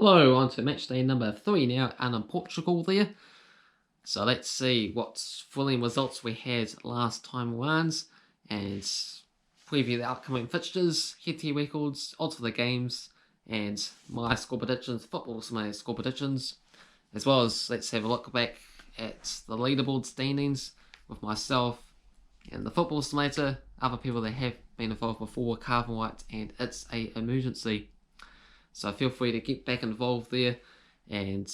Hello, on to match day number 3 now, and in Portugal there. So let's see what thrilling results we had last time around, and preview the upcoming fixtures, head-to-head records, odds for the games, and my score predictions, Football Simulator score predictions, as well as let's have a look back at the leaderboard standings with myself and the Football Simulator, other people that have been involved before, Cavan Wright, and It's a Emergency. So feel free to get back involved there and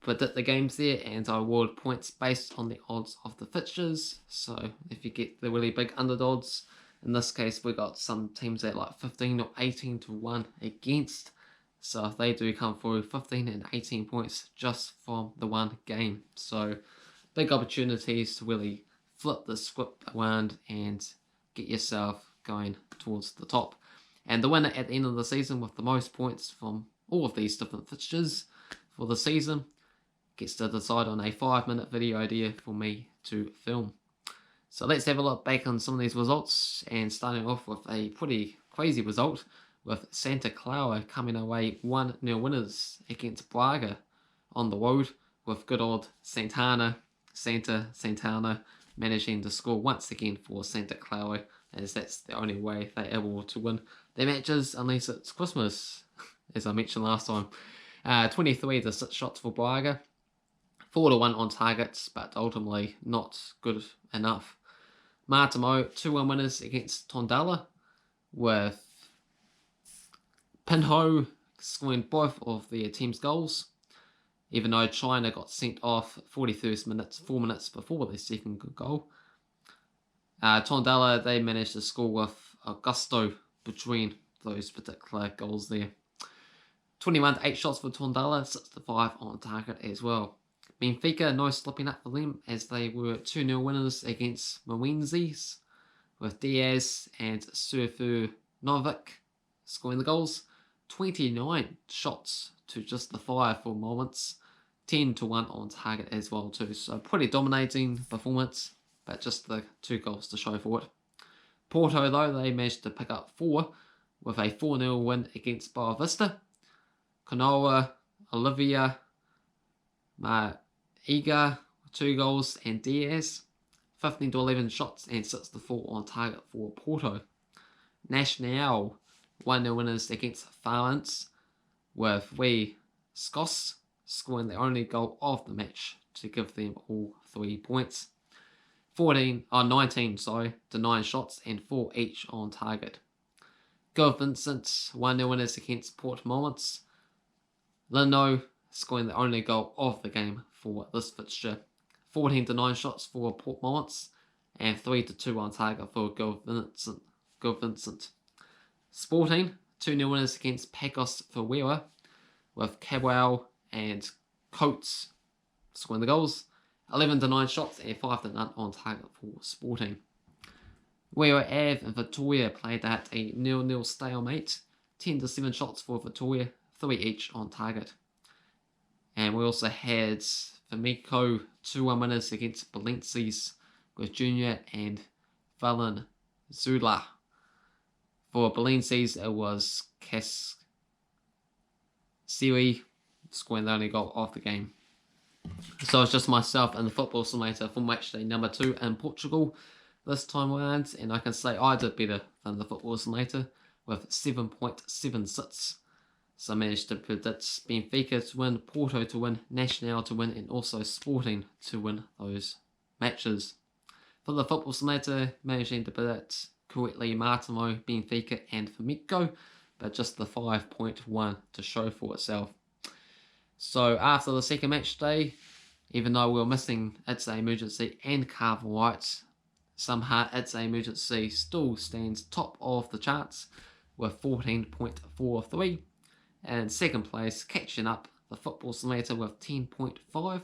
predict the games there, and I award points based on the odds of the fixtures. So if you get the really big underdogs, in this case we got some teams at like 15 or 18 to 1 against. So if they do come through, 15 and 18 points just from the one game. So big opportunities to really flip the script around and get yourself going towards the top. And the winner at the end of the season with the most points from all of these different fixtures for the season gets to decide on a 5-minute video idea for me to film. So let's have a look back on some of these results, and starting off with a pretty crazy result with Santaclara coming away 1-0 winners against Braga on the road, with good old Santana managing to score once again for Santaclara, as that's the only way they're able to win their matches unless it's Christmas, as I mentioned last time. 23 to 6 shots for Braga, 4 to 1 on targets, but ultimately not good enough. Martimo 2-1 winners against Tondela, with Pinho scoring both of their team's goals, even though China got sent off 41st minutes, 4 minutes before their second goal. Tondela, they managed to score with Augusto between those particular goals there. 21 to 8 shots for Tondela, 6 to 5 on target as well. Benfica, no slipping up for them, as they were 2-0 winners against Moreirense, with Diaz and Surfurnovic scoring the goals. 29 shots to just the 5 for moments, 10 to 1 on target as well too. So pretty dominating performance, but just the 2 goals to show for it. Porto, though, they managed to pick up 4 with a 4-0 win against Boavista. Konoa, Olivia, Maiga, 2 goals, and Diaz, 15 to 11 shots and 6 to 4 on target for Porto. Nacional, 1-0 winners against Farense, with Scots scoring the only goal of the match to give them all 3 points. 19 to 9 shots and 4 each on target. Vicente, 1-0 winners against Port Moments. Lino scoring the only goal of the game for this fixture. 14 to 9 shots for Port Moments and 3 to 2 on target for Vincent. Sporting, 2-0 winners against Pacos Ferreira, with Cabral and Coates scoring the goals. 11 to 9 shots and 5 to none on target for Sporting. Rio Ave and Vitoria played at a 0-0 stalemate. 10 to 7 shots for Vitoria, 3 each on target. And we also had Famico 2-1 winners against Valencias, with Junior and Valen Zula. For Valencias, it was Casiri scoring the only goal of the game. So it's just myself and the Football Simulator for matchday number 2 in Portugal this time around, and I can say I did better than the Football Simulator with 7.76. So I managed to predict Benfica to win, Porto to win, Nacional to win, and also Sporting to win those matches. For the Football Simulator, managing to predict correctly Martimo, Benfica, and Famico, but just the 5.1 to show for itself. So after the second match day, even though we were missing It's a Emergency and Cavan Wright, somehow It's a Emergency still stands top of the charts with 14.43, and second place catching up the Football Simulator with 10.5.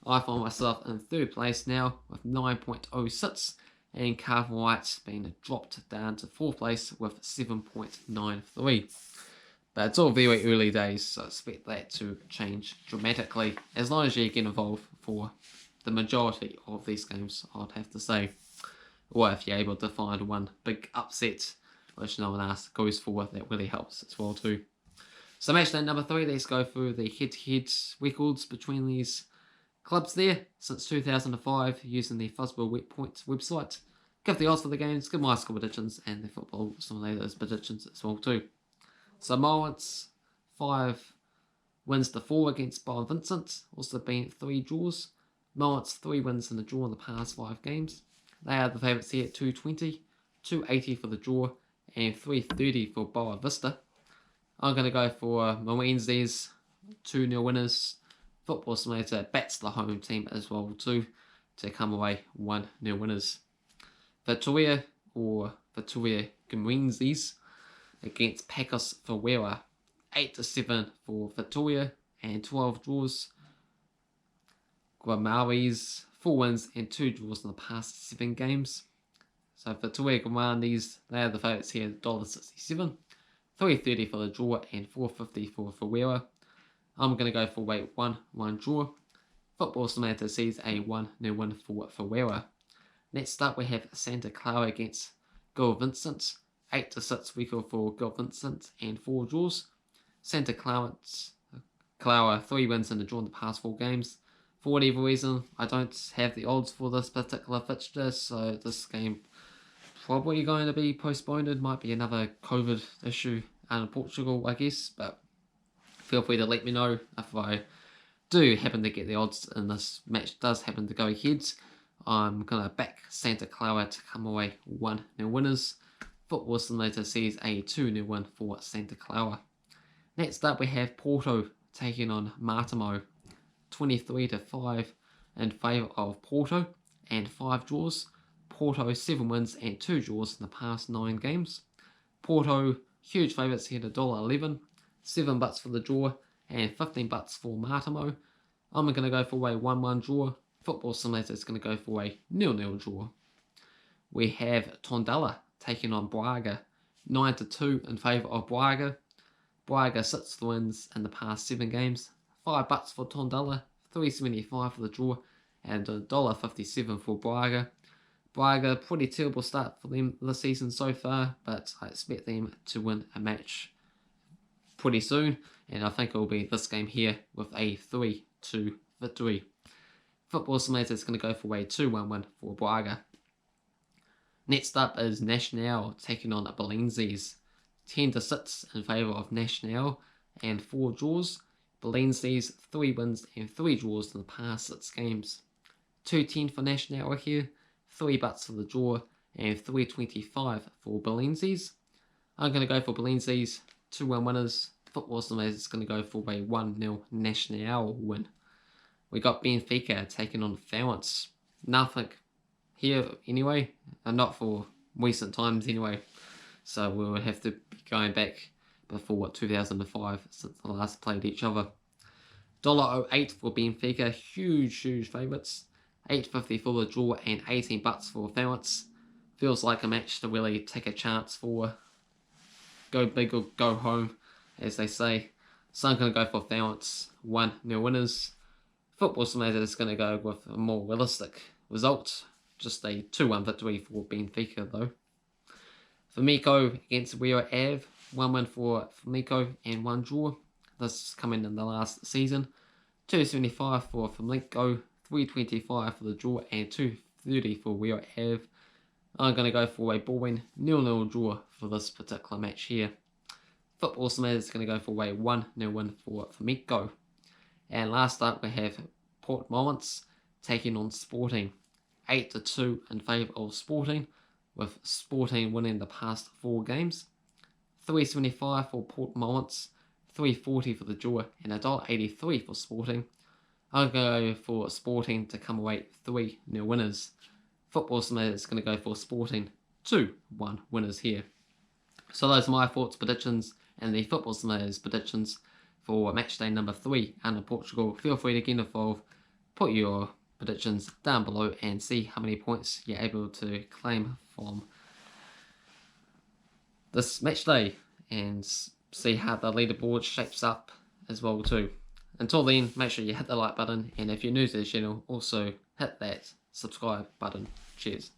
I find myself in third place now with 9.06, and Cavan Wright's been dropped down to fourth place with 7.93. But it's all very early days, so I expect that to change dramatically as long as you get involved for the majority of these games, I'd have to say. Or if you're able to find one big upset, which no one else goes for, that really helps as well too. So match day number 3, let's go through the head-to-head records between these clubs there since 2005 using the Fuzzball Points website. Give the odds for the games, give my score predictions, and the Football Simulator's predictions as well too. So Moreirense 5 wins to 4 against Boavista, also been 3 draws. Moreirense 3 wins and a draw in the past 5 games. They are the favourites here at 220, 280 for the draw, and 330 for Boavista. I'm going to go for Moreirense's 2-0 winners. Football Simulator bats the home team as well too to come away 1-0 winners. Vitoria or Vitoria Moreirense against Ferreira, 8-7 for Vitoria and 12 draws. Guimaraes 4 wins and 2 draws in the past 7 games. So Vitoria Moreirense, they are the favourites here at $1.67, $3.30 for the draw and $4.50 for Ferreira. I'm going to go for weight 1 draw. Football Simulator sees a 1-0 win for Ferreira. Next up we have Santaclara against Vicente, 8-6 record for Vicente and 4 draws. Santaclara 3 wins and a draw in the past 4 games. For whatever reason, I don't have the odds for this particular fixture, so this game probably going to be postponed. It might be another COVID issue in Portugal, I guess, but feel free to let me know if I do happen to get the odds and this match does happen to go ahead. I'm going to back Santaclara to come away 1-0 winners. Football Simulator sees a 2-0 win for Santaclara. Next up we have Porto taking on Martimo, 23-5 in favour of Porto and 5 draws. Porto 7 wins and 2 draws in the past 9 games. Porto huge favourites here at $1.11, $7 for the draw and $15 for Martimo. I'm going to go for a 1-1 draw. Football Simulator is going to go for a 0-0 draw. We have Tondela taking on Braga, 9-2 in favour of Braga. Braga 6 wins in the past 7 games. $5 for Tondela, $3.75 for the draw, and $1.57 for Braga. Braga, pretty terrible start for them this season so far, but I expect them to win a match pretty soon, and I think it will be this game here with a 3-2 victory. Football Simulator is going to go for a 2-1 win for Braga. Next up is Nacional taking on Belenenses, 10-6 in favour of Nacional and 4 draws. Belenenses 3 wins and 3 draws in the past 6 games. 2.10 for Nacional here, $3 for the draw and $3.25 for Belenenses. I'm going to go for Belenenses, 2-1 winners. Football Simulator is going to go for a 1-0 Nacional win. We got Benfica taking on Ferreira. Nothing here anyway, and not for recent times anyway. So we will have to be going back before 2005 since the last played each other. $1.08 for Benfica, huge favourites. $8.50 for the draw and $18 for Ferreira. Feels like a match to really take a chance for. Go big or go home, as they say. So I'm going to go for Ferreira, 1-0 winners. Football Simulator is going to go with a more realistic result. Just a 2-1 victory for Benfica though. Flamengo against Rio Ave, 1 win for Flamengo and 1 draw. This is coming in the last season. $2.75 for Flamengo, $3.25 for the draw and $2.30 for Rio Ave. I'm going to go for a boring 0-0 draw for this particular match here. Football Simulator is going to go for a 1-0 win for Flamengo. And last up we have Port Moreirense taking on Sporting, 8-2 in favour of Sporting, with Sporting winning the past 4 games. $3.75 for Port Moreirense, $3.40 for the draw and $1.83 for Sporting. I'll go for Sporting to come away 3-0 winners. Football Simulator is going to go for Sporting 2-1 winners here. So those are my thoughts, predictions, and the Football Simulator's predictions for matchday number 3 under Portugal. Feel free to get involved, put your predictions down below and see how many points you're able to claim from this matchday and see how the leaderboard shapes up as well too. Until then, make sure you hit the like button, and if you're new to the channel, also hit that subscribe button. Cheers.